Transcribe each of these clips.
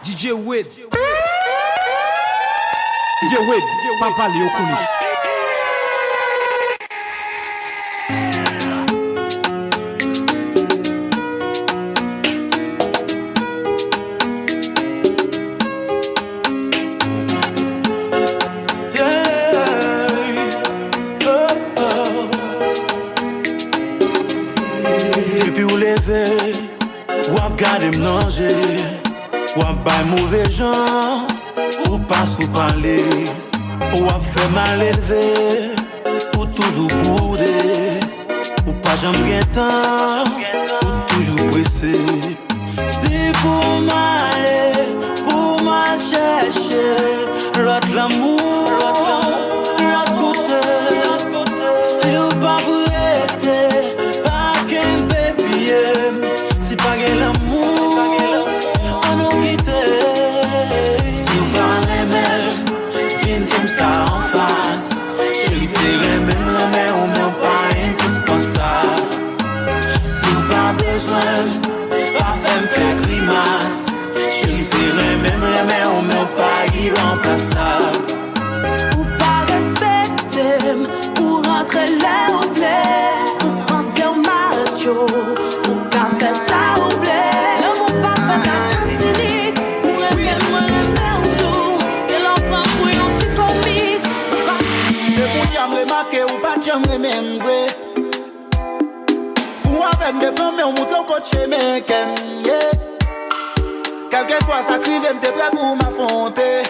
DJ Wade. DJ Wade, Papa Léo Kounis. Gade m'nanger, ou à bail mauvais gens, ou pas sous parler, ou à faire mal élevé, ou toujours boudé, ou pas jamais temps, ou toujours pressé. C'est pour m'aller, pour m'a chercher, l'autre l'amour, l'autre côté. Si ou pas vous êtes, pas qu'un baby, si pas qu'un l'amour. Ça en face, chérie, c'est remets, on met pas indispensable. Si on pas besoin, pas faire grimace. Chérie, c'est remets, on met pas irremplaçable. Ou pas respecter, ou rentrer là où voulait, ou penser au macho, ou pas faire ça où voulait. L'amour pas fait assassiner, ou remets ou tout, et l'enfant pour yon plus comique. C'est pour dire me remarquer ou pas jamais même vrai. Ou avec des plans mais on montre le coach chez mes ken, yeah. Quel que soit ça crive, m'te prêt pour m'affronter.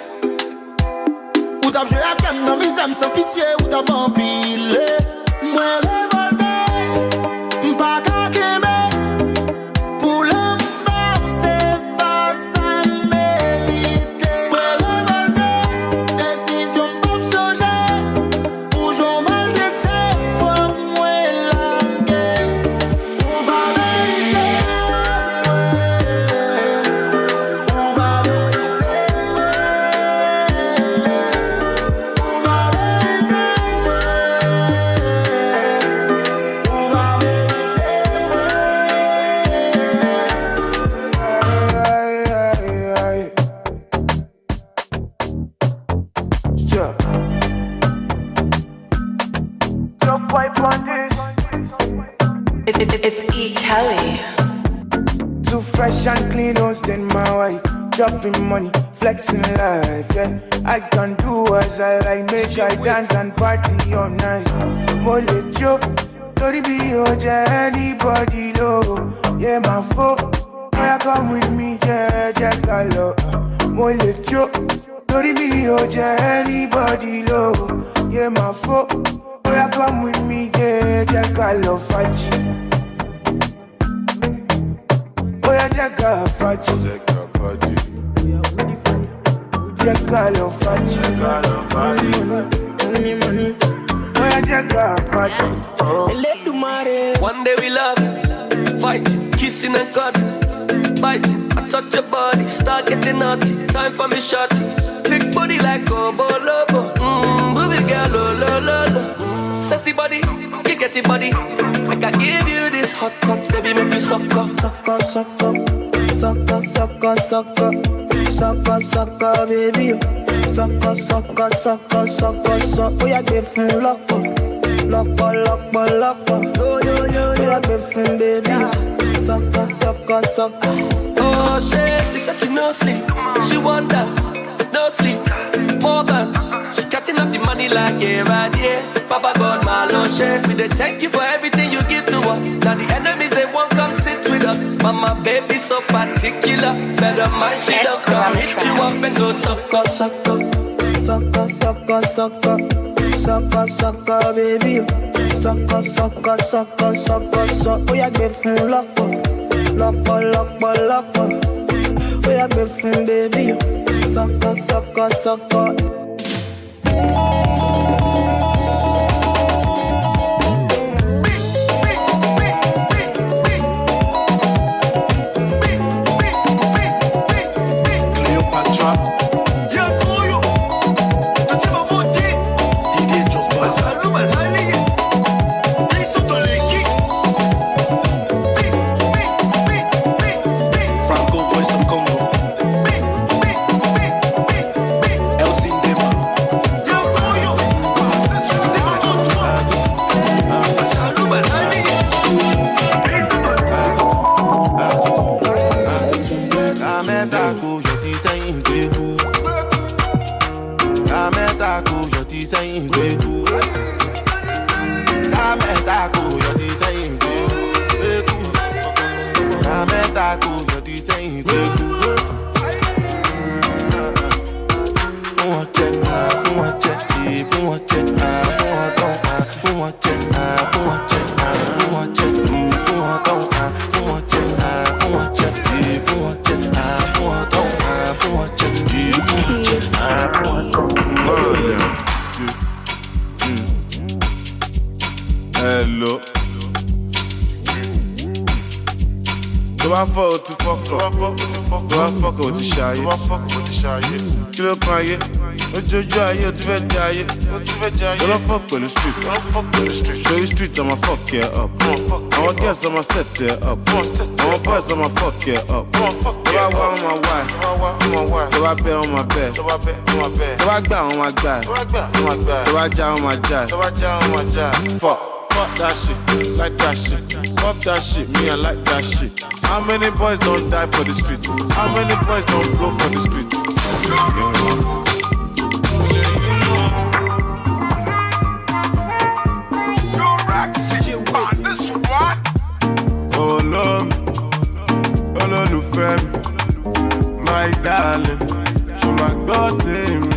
Ou t'as joué à ken, non mais j'aime sans pitié, ou t'as bambillé. Moi révolté, m'pas qu'à qu'aimer. Pour l'amour, c'est pas ça mérité. Moi révolté, décision pas changer. Pour j'en mal d'été, faut moi languer. Ou pas vérité, ou pas vérité, ou pas vérité, ou pas vérité. Yeah. It's E. Kelly. Too fresh and clean, don't stand my wife. Dropping money, flexing life, yeah. I can do as I like, make I dance and party all night. Mole Joe, don't be oj anybody low. Yeah, my folk, why come with me, yeah, Jack Gallo. Mole Joe, don't be oj anybody low. Yeah, my folk, why come with me, yeah, Jack Gallo. Fachi. Oya Jacka Fachi, Jacka lo Fachi, Oya Jacka Fachi. One day we love, fight, kissing and cuddling, biting. I touch your body, start getting naughty. Time for me shorty, thick body like Combo Lobo. Movie girl, lo lo lo lo. Sassy body, you get it body. Make I give you this hot touch, baby, make you suck up. Sucker, baby. Sucker. Oh, yeah, give him lock. Oh, yeah, give him, baby. Sucker. Oh shit, she said she no sleep. She want dance, no sleep, more guns. She cutting up the money like yeah. Papa God, my lord, shit. We dey thank you for everything you give to us. Now the enemies they won't come sit with us. Mama baby so particular, better mind she don't come hit you up and go sucker, baby. Sucker. Oh, yeah, give him lock. Oh, yeah, give him, baby. Sucker. Kametaku, you're the same Kweku. Kametaku, you're the same Kweku. Kametaku, you're the same Kweku. Kametaku, you're the same Kweku. Hello. Do I fuck to fuck up? Do I fuck with the shy? Kill up my head. What you do? You feel die. Do I fuck with the street? Show you street, I'ma fuck you up. I'ma guess I'ma set you up. I'ma boys, I'ma fuck you up. Do I want my wife? Do I bet on my bed? Do I gbà on my guy? Do I jam on my jack? Fuck that shit, like that shit. Fuck that shit, me I like that shit. How many boys don't die for the street? How many boys don't blow for the street? Oh Lord, Olólùfẹ́ mi, my darling, ṣo ma gbọ́ tèmi,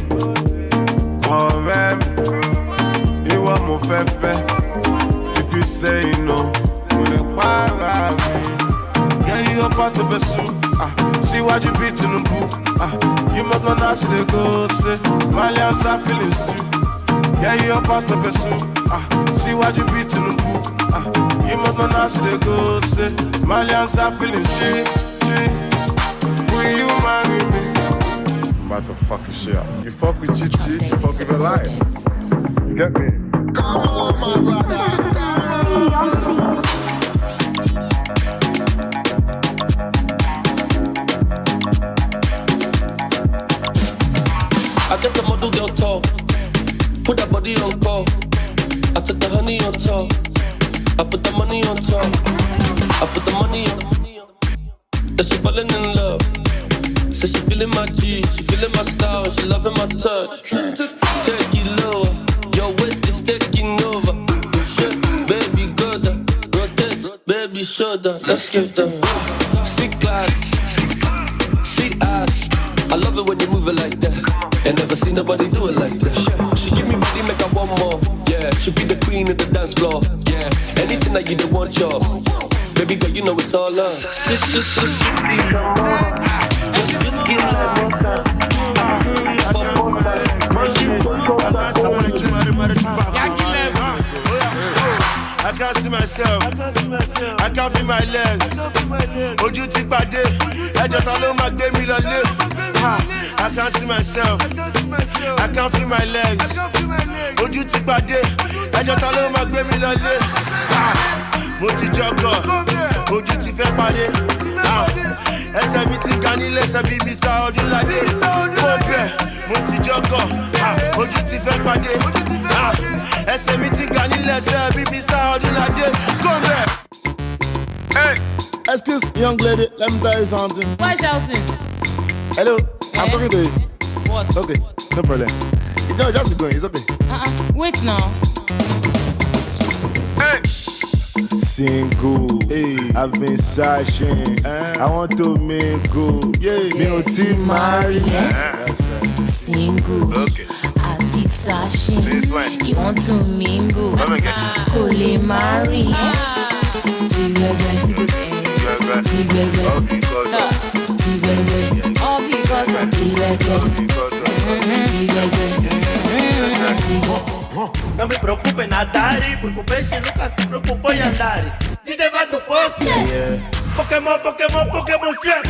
ọ̀rẹ́ mi, ìwọ mo fẹ́ fẹ́. If you say no, will it para me? Yeah, you up past the pursuit. See what you beat in the book. You must not ask you to go say, my lips are feeling stew. Yeah, you up past the pursuit. See what you beat in the book. You must not ask you to go say, my lips are feeling stew. Will you marry me? I'm about to fuck your shit up. You fuck with Chichi, you fuck with your life. You get me? Come on, my brother. I get the model girl tall, put that body on call. I took the honey on top, I put the money on top. I put the money on. That she falling in love. Says she feeling my G, she feeling my style, she loving my touch. Take it lower, your waist is taking over. Baby, go down, rotate, baby, shoulder. Let's give them see class, see ass. I love it when you move it like that. I never seen nobody do it like that. She give me body, make her want more. Yeah, she be the queen of the dance floor. Yeah, anything that you don't want, y'all. Baby girl, you know it's all love. I can't see myself, I can't feel my legs. Ojú ti pàdé, ẹjọ́ ta ló máa gbé mi lọlé. I can't see myself, I can't feel my legs. Ojú ti pàdé, ẹjọ́ ta ló máa gbé mi lọlé. Mo ti jọgọ̀, ojú ti fẹ́ pàdé. Ẹsẹ̀ mi ti ga nílé, ẹsẹ̀ bí Mr. Ọdúnládé. Mo bẹ̀, mo ti jọgọ̀, ojú ti fẹ́ pàdé. Ẹsẹ̀ mi ti ga nílé, ẹsẹ̀ bí Mr. Ọdúnládé. Come back. Hey, excuse me, young lady, let me tell you something. Why shouting? Hello, I'm talking to you. What? Okay, no problem. No, just keep going, it's okay. Wait now. Hey. Single, hey. I've been searching. I want to mingle. Yeah, me no team marry. Single, okay. As he's searching, you want to mingle. Kole marry. Tigwegwe, all because of Tigwegwe. Não me preocupe em nadar, porque o peixe nunca se preocupou em andar. DJ vai do posto. Pokémon, Pokémon, Pokémon Champ.